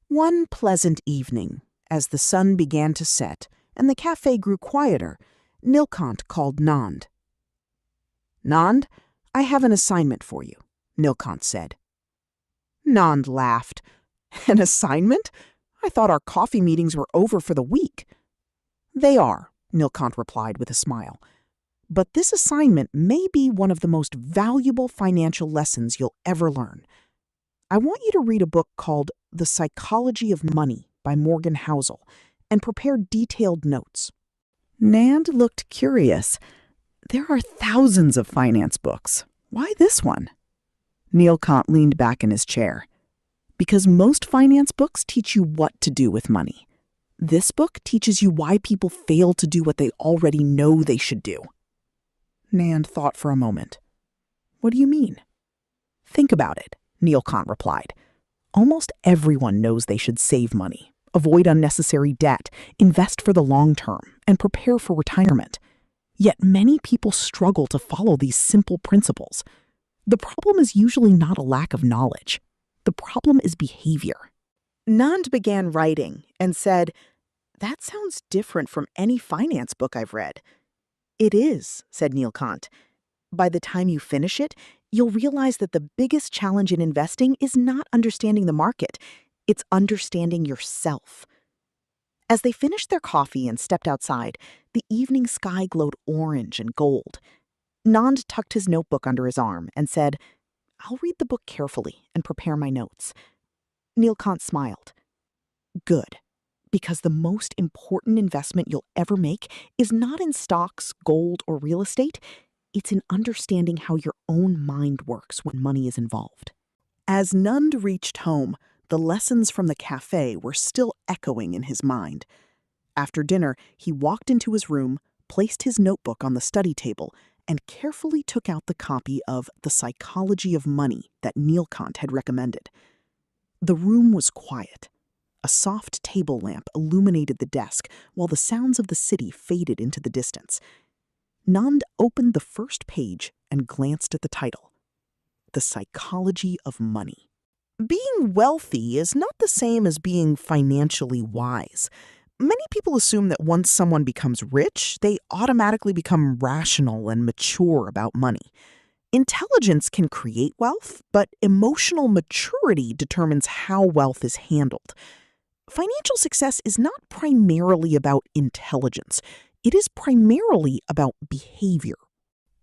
One pleasant evening, as the sun began to set and the cafe grew quieter, Nilkant called Nand. "Nand, I have an assignment for you," Nilkant said. Nand laughed. "An assignment? I thought our coffee meetings were over for the week." "They are," Nilkant replied with a smile. "But this assignment may be one of the most valuable financial lessons you'll ever learn. I want you to read a book called The Psychology of Money by Morgan Housel and prepare detailed notes." Nand looked curious. "There are thousands of finance books. Why this one?" Nilkant leaned back in his chair. "Because most finance books teach you what to do with money. This book teaches you why people fail to do what they already know they should do." Nand thought for a moment. "What do you mean?" "Think about it," Nilkant replied. "Almost everyone knows they should save money, avoid unnecessary debt, invest for the long term, and prepare for retirement. Yet many people struggle to follow these simple principles. The problem is usually not a lack of knowledge. The problem is behavior." Nand began writing and said, "That sounds different from any finance book I've read." "It is," said Nilkant. "By the time you finish it, you'll realize that the biggest challenge in investing is not understanding the market. It's understanding yourself." As they finished their coffee and stepped outside, the evening sky glowed orange and gold. Nand tucked his notebook under his arm and said, "I'll read the book carefully and prepare my notes." Nilkant smiled. "Good, because the most important investment you'll ever make is not in stocks, gold, or real estate. It's in understanding how your own mind works when money is involved." As Nand reached home, the lessons from the cafe were still echoing in his mind. After dinner, he walked into his room, placed his notebook on the study table, and carefully took out the copy of The Psychology of Money that Nilkant had recommended. The room was quiet. A soft table lamp illuminated the desk while the sounds of the city faded into the distance. Nand opened the first page and glanced at the title, The Psychology of Money. Being wealthy is not the same as being financially wise. Many people assume that once someone becomes rich, they automatically become rational and mature about money. Intelligence can create wealth, but emotional maturity determines how wealth is handled. Financial success is not primarily about intelligence. It is primarily about behavior.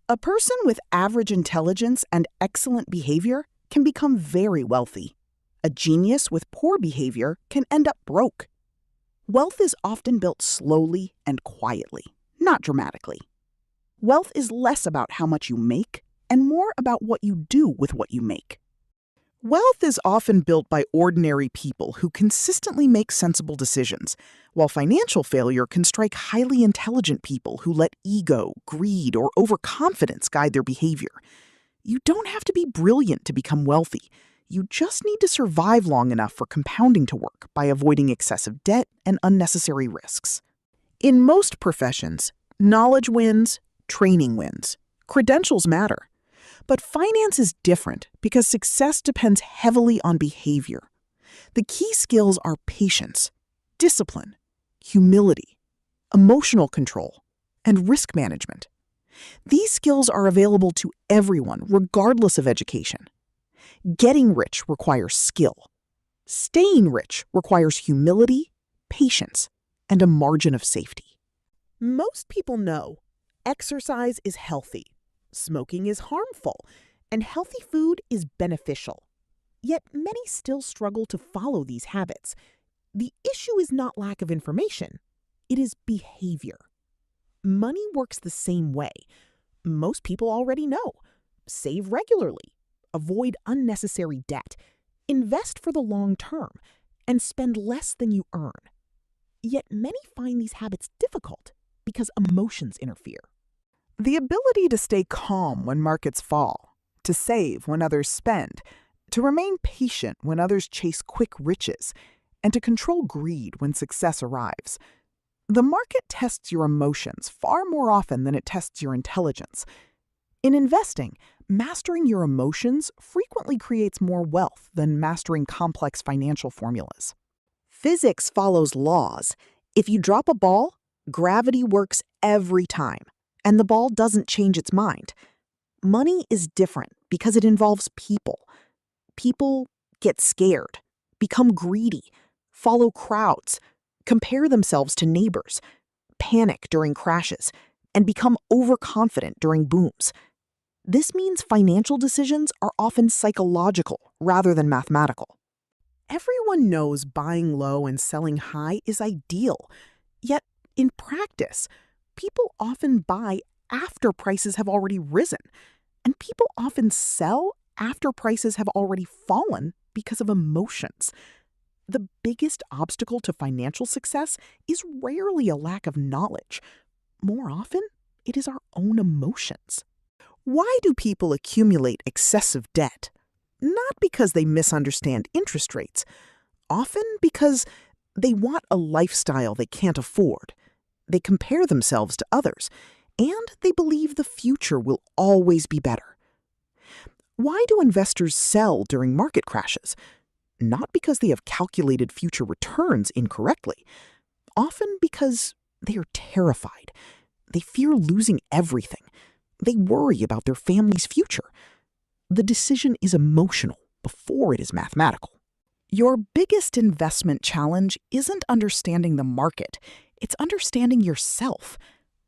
A person with average intelligence and excellent behavior can become very wealthy. A genius with poor behavior can end up broke. Wealth is often built slowly and quietly, not dramatically. Wealth is less about how much you make and more about what you do with what you make. Wealth is often built by ordinary people who consistently make sensible decisions, while financial failure can strike highly intelligent people who let ego, greed, or overconfidence guide their behavior. You don't have to be brilliant to become wealthy. You just need to survive long enough for compounding to work by avoiding excessive debt and unnecessary risks. In most professions, knowledge wins, training wins, credentials matter. But finance is different because success depends heavily on behavior. The key skills are patience, discipline, humility, emotional control, and risk management. These skills are available to everyone, regardless of education. Getting rich requires skill. Staying rich requires humility, patience, and a margin of safety. Most people know exercise is healthy, smoking is harmful, and healthy food is beneficial. Yet many still struggle to follow these habits. The issue is not lack of information, it is behavior. Money works the same way. Most people already know. Save regularly. Avoid unnecessary debt, invest for the long term, and spend less than you earn. Yet many find these habits difficult because emotions interfere. The ability to stay calm when markets fall, to save when others spend, to remain patient when others chase quick riches, and to control greed when success arrives. The market tests your emotions far more often than it tests your intelligence. In investing, mastering your emotions frequently creates more wealth than mastering complex financial formulas. Physics follows laws. If you drop a ball, gravity works every time, and the ball doesn't change its mind. Money is different because it involves people. People get scared, become greedy, follow crowds, compare themselves to neighbors, panic during crashes, and become overconfident during booms. This means financial decisions are often psychological rather than mathematical. Everyone knows buying low and selling high is ideal, yet in practice, people often buy after prices have already risen, and people often sell after prices have already fallen because of emotions. The biggest obstacle to financial success is rarely a lack of knowledge. More often, it is our own emotions. Why do people accumulate excessive debt? Not because they misunderstand interest rates, often because they want a lifestyle they can't afford. They compare themselves to others, and they believe the future will always be better. Why do investors sell during market crashes? Not because they have calculated future returns incorrectly, often because they are terrified. They fear losing everything. They worry about their family's future. The decision is emotional before it is mathematical. Your biggest investment challenge isn't understanding the market, it's understanding yourself.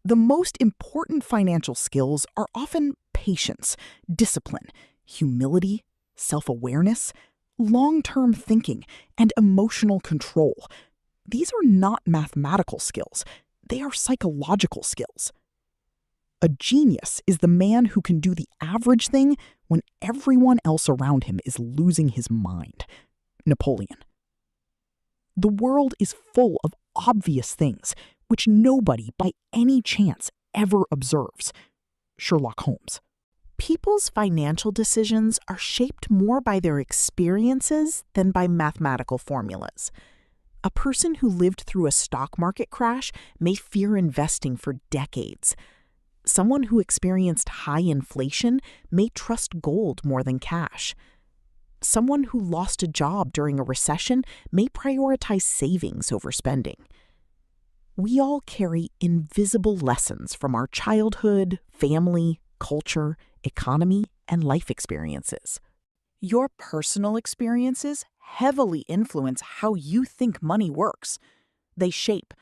The most important financial skills are often patience, discipline, humility, self-awareness, long-term thinking, and emotional control. These are not mathematical skills, they are psychological skills. A genius is the man who can do the average thing when everyone else around him is losing his mind. Napoleon. The world is full of obvious things which nobody by any chance ever observes. Sherlock Holmes. People's financial decisions are shaped more by their experiences than by mathematical formulas. A person who lived through a stock market crash may fear investing for decades. Someone who experienced high inflation may trust gold more than cash. Someone who lost a job during a recession may prioritize savings over spending. We all carry invisible lessons from our childhood, family, culture, economy, and life experiences. Your personal experiences heavily influence how you think money works. They shape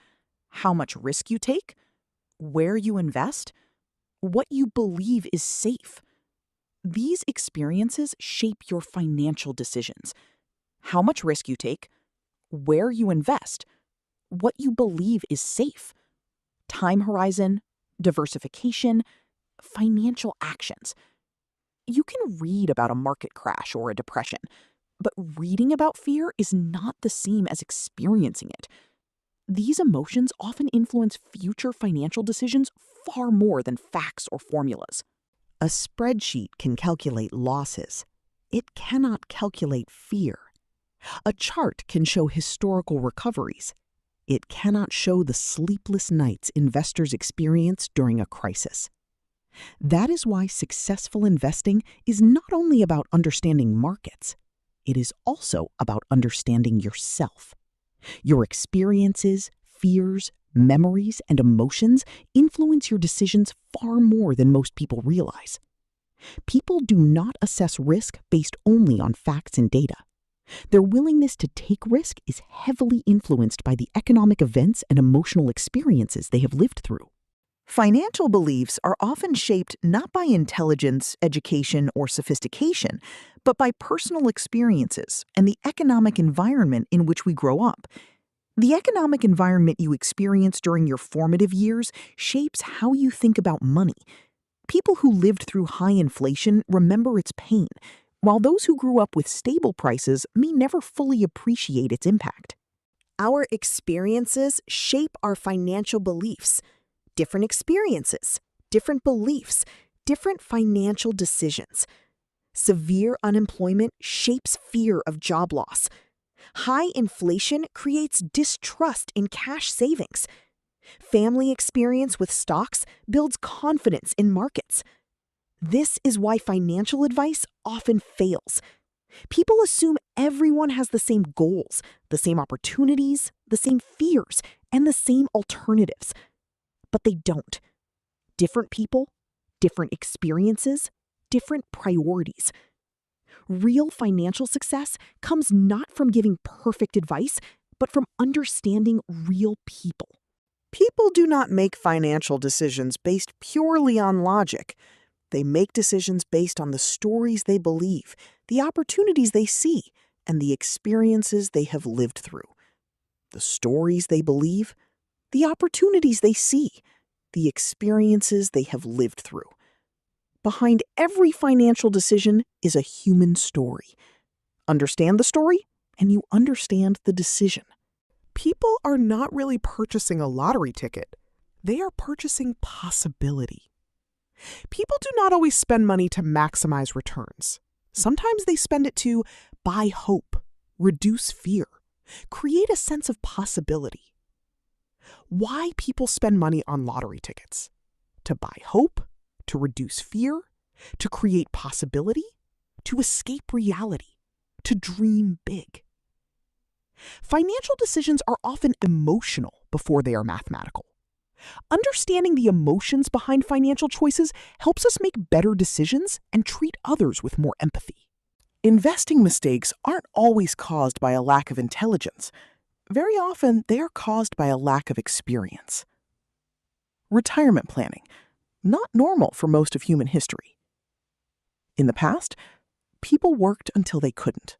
how much risk you take, where you invest, what you believe is safe. These experiences shape your financial decisions. How much risk you take, where you invest, what you believe is safe, time horizon, diversification, financial actions. You can read about a market crash or a depression, but reading about fear is not the same as experiencing it. These emotions often influence future financial decisions far more than facts or formulas. A spreadsheet can calculate losses. It cannot calculate fear. A chart can show historical recoveries. It cannot show the sleepless nights investors experience during a crisis. That is why successful investing is not only about understanding markets, it is also about understanding yourself. Your experiences, fears, memories, and emotions influence your decisions far more than most people realize. People do not assess risk based only on facts and data. Their willingness to take risk is heavily influenced by the economic events and emotional experiences they have lived through. Financial beliefs are often shaped not by intelligence, education, or sophistication, but by personal experiences and the economic environment in which we grow up. The economic environment you experience during your formative years shapes how you think about money. People who lived through high inflation remember its pain, while those who grew up with stable prices may never fully appreciate its impact. Our experiences shape our financial beliefs. Different experiences, different beliefs, different financial decisions. Severe unemployment shapes fear of job loss. High inflation creates distrust in cash savings. Family experience with stocks builds confidence in markets. This is why financial advice often fails. People assume everyone has the same goals, the same opportunities, the same fears, and the same alternatives. But they don't. Different people, different experiences, different priorities. Real financial success comes not from giving perfect advice, but from understanding real people. People do not make financial decisions based purely on logic. They make decisions based on the stories they believe, the opportunities they see, and the experiences they have lived through. The stories they believe, the opportunities they see, the experiences they have lived through. Behind every financial decision is a human story. Understand the story, and you understand the decision. People are not really purchasing a lottery ticket. They are purchasing possibility. People do not always spend money to maximize returns. Sometimes they spend it to buy hope, reduce fear, create a sense of possibility. Why people spend money on lottery tickets? To buy hope, to reduce fear, to create possibility, to escape reality, to dream big. Financial decisions are often emotional before they are mathematical. Understanding the emotions behind financial choices helps us make better decisions and treat others with more empathy. Investing mistakes aren't always caused by a lack of intelligence. Very often, they are caused by a lack of experience. Retirement planning, not normal for most of human history. In the past, people worked until they couldn't.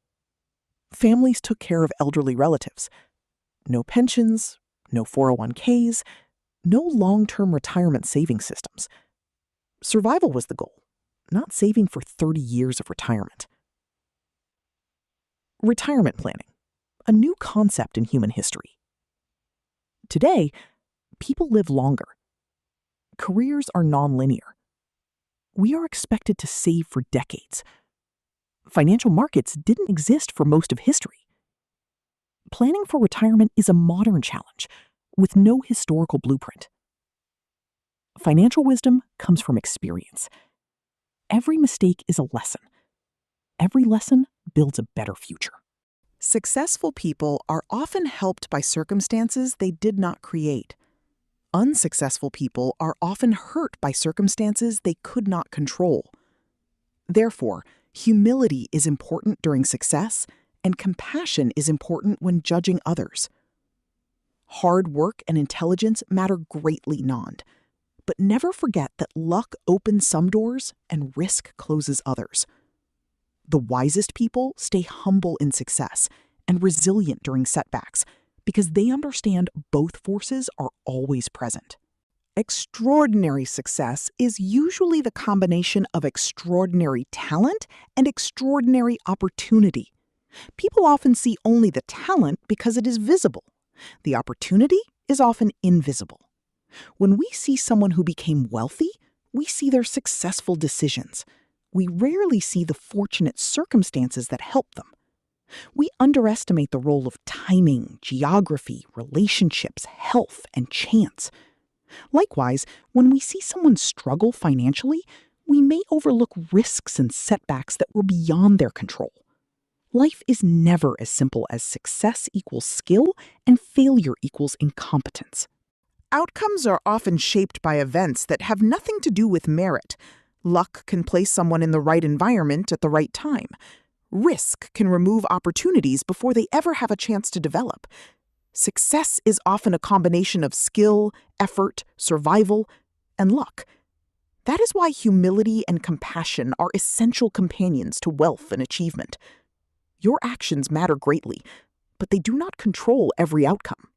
Families took care of elderly relatives. No pensions, no 401ks, no long-term retirement saving systems. Survival was the goal, not saving for 30 years of retirement. Retirement planning, a new concept in human history. Today, people live longer. Careers are nonlinear. We are expected to save for decades. Financial markets didn't exist for most of history. Planning for retirement is a modern challenge with no historical blueprint. Financial wisdom comes from experience. Every mistake is a lesson. Every lesson builds a better future. Successful people are often helped by circumstances they did not create. Unsuccessful people are often hurt by circumstances they could not control. Therefore, humility is important during success, and compassion is important when judging others. Hard work and intelligence matter greatly, Nand. But never forget that luck opens some doors and risk closes others. The wisest people stay humble in success and resilient during setbacks because they understand both forces are always present. Extraordinary success is usually the combination of extraordinary talent and extraordinary opportunity. People often see only the talent because it is visible. The opportunity is often invisible. When we see someone who became wealthy, we see their successful decisions. We rarely see the fortunate circumstances that helped them. We underestimate the role of timing, geography, relationships, health, and chance. Likewise, when we see someone struggle financially, we may overlook risks and setbacks that were beyond their control. Life is never as simple as success equals skill and failure equals incompetence. Outcomes are often shaped by events that have nothing to do with merit. Luck can place someone in the right environment at the right time. Risk can remove opportunities before they ever have a chance to develop. Success is often a combination of skill, effort, survival, and luck. That is why humility and compassion are essential companions to wealth and achievement. Your actions matter greatly, but they do not control every outcome.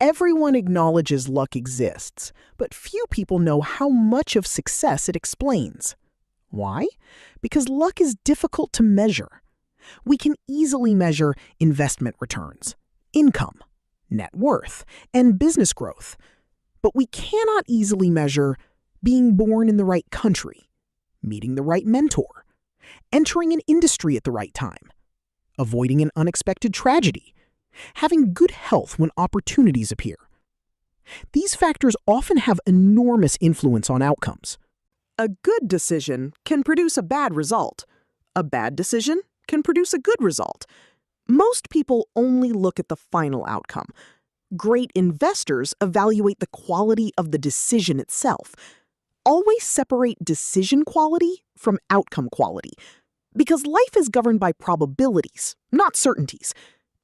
Everyone acknowledges luck exists, but few people know how much of success it explains. Why? Because luck is difficult to measure. We can easily measure investment returns, income, net worth, and business growth, but we cannot easily measure being born in the right country, meeting the right mentor, entering an industry at the right time, avoiding an unexpected tragedy, having good health when opportunities appear. These factors often have enormous influence on outcomes. A good decision can produce a bad result. A bad decision can produce a good result. Most people only look at the final outcome. Great investors evaluate the quality of the decision itself. Always separate decision quality from outcome quality, because life is governed by probabilities, not certainties.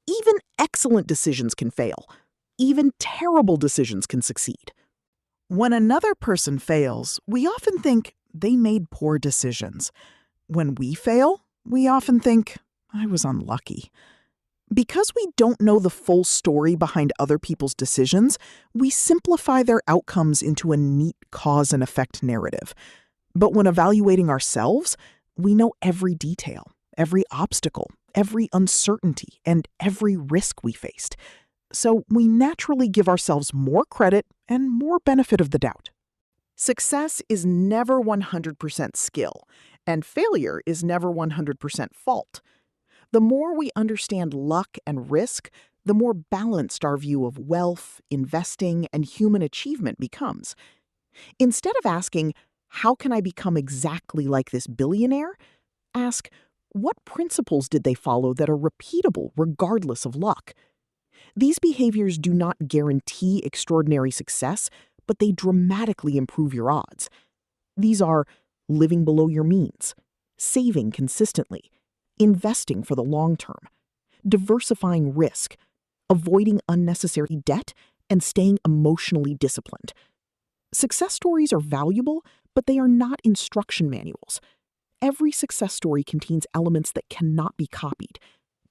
Even excellent decisions can fail. Even terrible decisions can succeed. When another person fails, we often think they made poor decisions. When we fail, we often think, I was unlucky. Because we don't know the full story behind other people's decisions, we simplify their outcomes into a neat cause and effect narrative. But when evaluating ourselves, we know every detail, every obstacle, every uncertainty, and every risk we faced. So we naturally give ourselves more credit and more benefit of the doubt. Success is never 100% skill, and failure is never 100% fault. The more we understand luck and risk, the more balanced our view of wealth, investing, and human achievement becomes. Instead of asking, how can I become exactly like this billionaire? Ask, what principles did they follow that are repeatable regardless of luck? These behaviors do not guarantee extraordinary success, but they dramatically improve your odds. These are living below your means, saving consistently, investing for the long term, diversifying risk, avoiding unnecessary debt, and staying emotionally disciplined. Success stories are valuable, but they are not instruction manuals. Every success story contains elements that cannot be copied: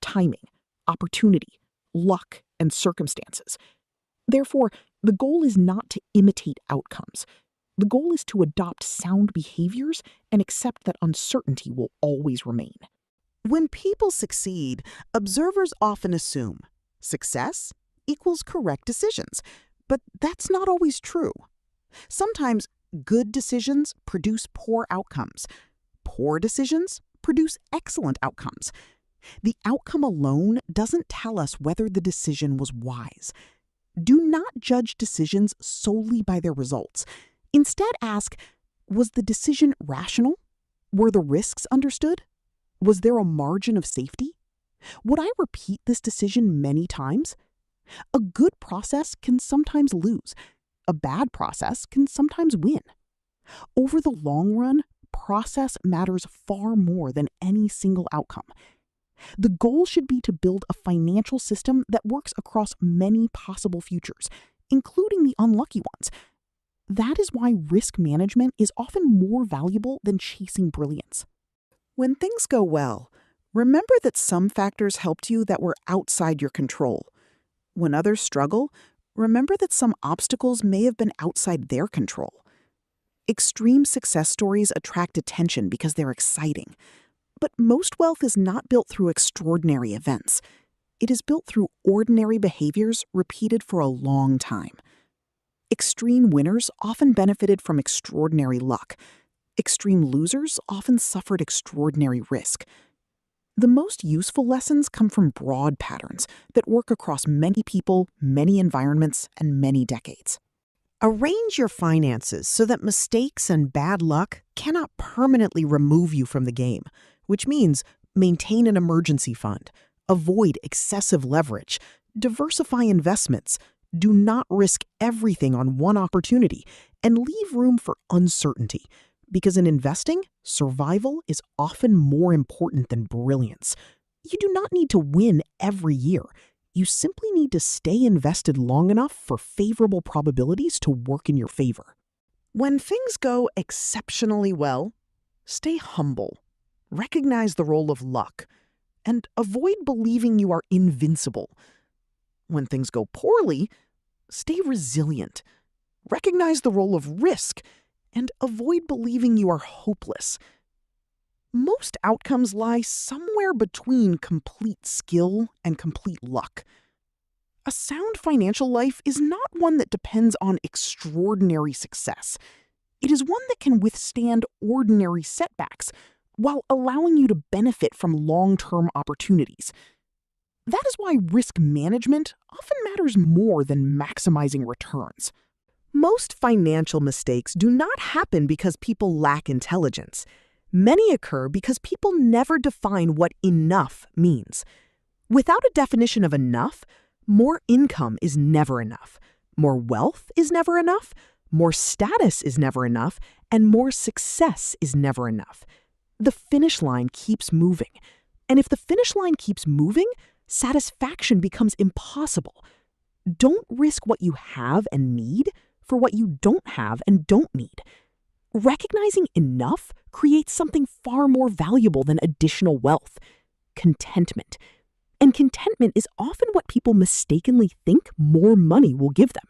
timing, opportunity, luck, and circumstances. Therefore, the goal is not to imitate outcomes. The goal is to adopt sound behaviors and accept that uncertainty will always remain. When people succeed, observers often assume success equals correct decisions, but that's not always true. Sometimes good decisions produce poor outcomes. Poor decisions produce excellent outcomes. The outcome alone doesn't tell us whether the decision was wise. Do not judge decisions solely by their results. Instead, ask, was the decision rational? Were the risks understood? Was there a margin of safety? Would I repeat this decision many times? A good process can sometimes lose. A bad process can sometimes win. Over the long run, process matters far more than any single outcome. The goal should be to build a financial system that works across many possible futures, including the unlucky ones. That is why risk management is often more valuable than chasing brilliance. When things go well, remember that some factors helped you that were outside your control. When others struggle, remember that some obstacles may have been outside their control. Extreme success stories attract attention because they're exciting. But most wealth is not built through extraordinary events. It is built through ordinary behaviors repeated for a long time. Extreme winners often benefited from extraordinary luck. Extreme losers often suffered extraordinary risk. The most useful lessons come from broad patterns that work across many people, many environments, and many decades. Arrange your finances so that mistakes and bad luck cannot permanently remove you from the game, which means maintain an emergency fund, avoid excessive leverage, diversify investments, do not risk everything on one opportunity, and leave room for uncertainty. Because in investing, survival is often more important than brilliance. You do not need to win every year. You simply need to stay invested long enough for favorable probabilities to work in your favor. When things go exceptionally well, stay humble. Recognize the role of luck, and avoid believing you are invincible. When things go poorly, stay resilient. Recognize the role of risk, and avoid believing you are hopeless. Most outcomes lie somewhere between complete skill and complete luck. A sound financial life is not one that depends on extraordinary success. It is one that can withstand ordinary setbacks while allowing you to benefit from long-term opportunities. That is why risk management often matters more than maximizing returns. Most financial mistakes do not happen because people lack intelligence. Many occur because people never define what enough means. Without a definition of enough, more income is never enough, more wealth is never enough, more status is never enough, and more success is never enough. The finish line keeps moving. And if the finish line keeps moving, satisfaction becomes impossible. Don't risk what you have and need for what you don't have and don't need. Recognizing enough creates something far more valuable than additional wealth: contentment. And contentment is often what people mistakenly think more money will give them.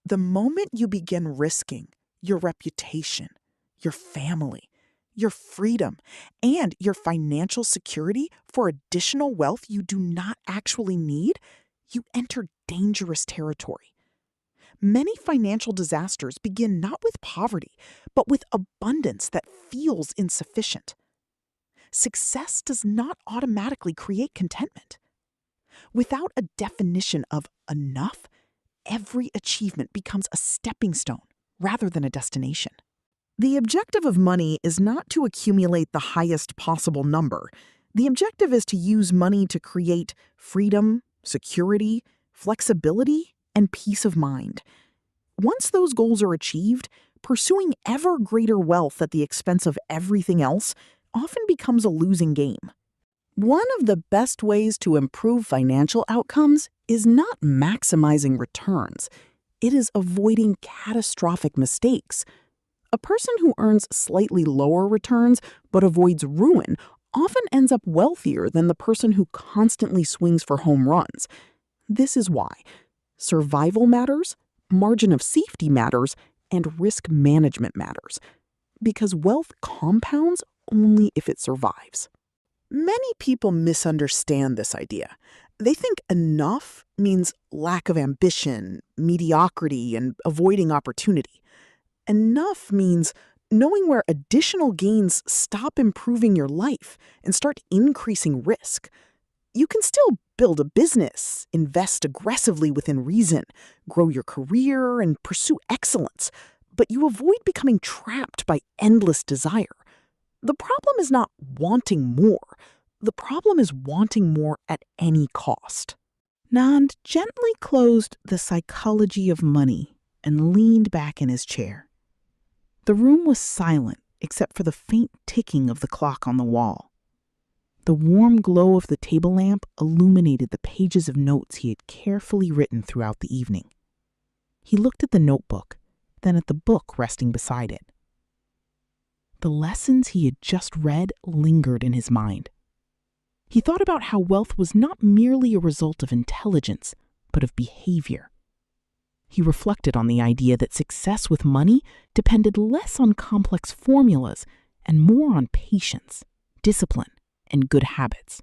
The moment you begin risking your reputation, your family, your freedom, and your financial security for additional wealth you do not actually need, you enter dangerous territory. Many financial disasters begin not with poverty, but with abundance that feels insufficient. Success does not automatically create contentment. Without a definition of enough, every achievement becomes a stepping stone rather than a destination. The objective of money is not to accumulate the highest possible number. The objective is to use money to create freedom, security, flexibility, and peace of mind. Once those goals are achieved, pursuing ever greater wealth at the expense of everything else often becomes a losing game. One of the best ways to improve financial outcomes is not maximizing returns. It is avoiding catastrophic mistakes. A person who earns slightly lower returns but avoids ruin often ends up wealthier than the person who constantly swings for home runs. This is why survival matters, margin of safety matters, and risk management matters. Because wealth compounds only if it survives. Many people misunderstand this idea. They think enough means lack of ambition, mediocrity, and avoiding opportunity. Enough means knowing where additional gains stop improving your life and start increasing risk. You can still build a business, invest aggressively within reason, grow your career, and pursue excellence, but you avoid becoming trapped by endless desire. The problem is not wanting more. The problem is wanting more at any cost. Nand gently closed The Psychology of Money and leaned back in his chair. The room was silent except for the faint ticking of the clock on the wall. The warm glow of the table lamp illuminated the pages of notes he had carefully written throughout the evening. He looked at the notebook, then at the book resting beside it. The lessons he had just read lingered in his mind. He thought about how wealth was not merely a result of intelligence, but of behavior. He reflected on the idea that success with money depended less on complex formulas and more on patience, discipline, and good habits.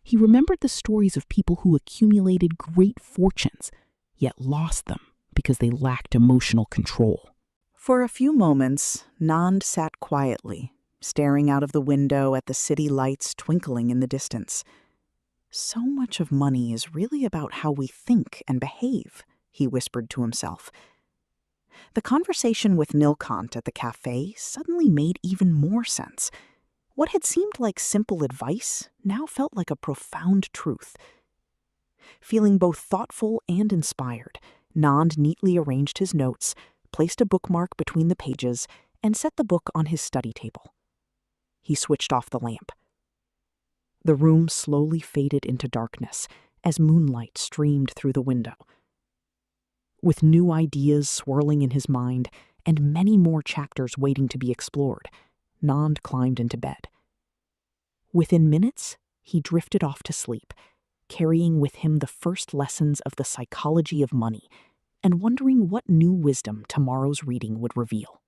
He remembered the stories of people who accumulated great fortunes, yet lost them because they lacked emotional control. For a few moments, Nand sat quietly, staring out of the window at the city lights twinkling in the distance. So much of money is really about how we think and behave, he whispered to himself. The conversation with Nilkant at the cafe suddenly made even more sense. What had seemed like simple advice now felt like a profound truth. Feeling both thoughtful and inspired, Nand neatly arranged his notes, placed a bookmark between the pages, and set the book on his study table. He switched off the lamp. The room slowly faded into darkness as moonlight streamed through the window. With new ideas swirling in his mind and many more chapters waiting to be explored, Nand climbed into bed. Within minutes, he drifted off to sleep, carrying with him the first lessons of the psychology of money and wondering what new wisdom tomorrow's reading would reveal.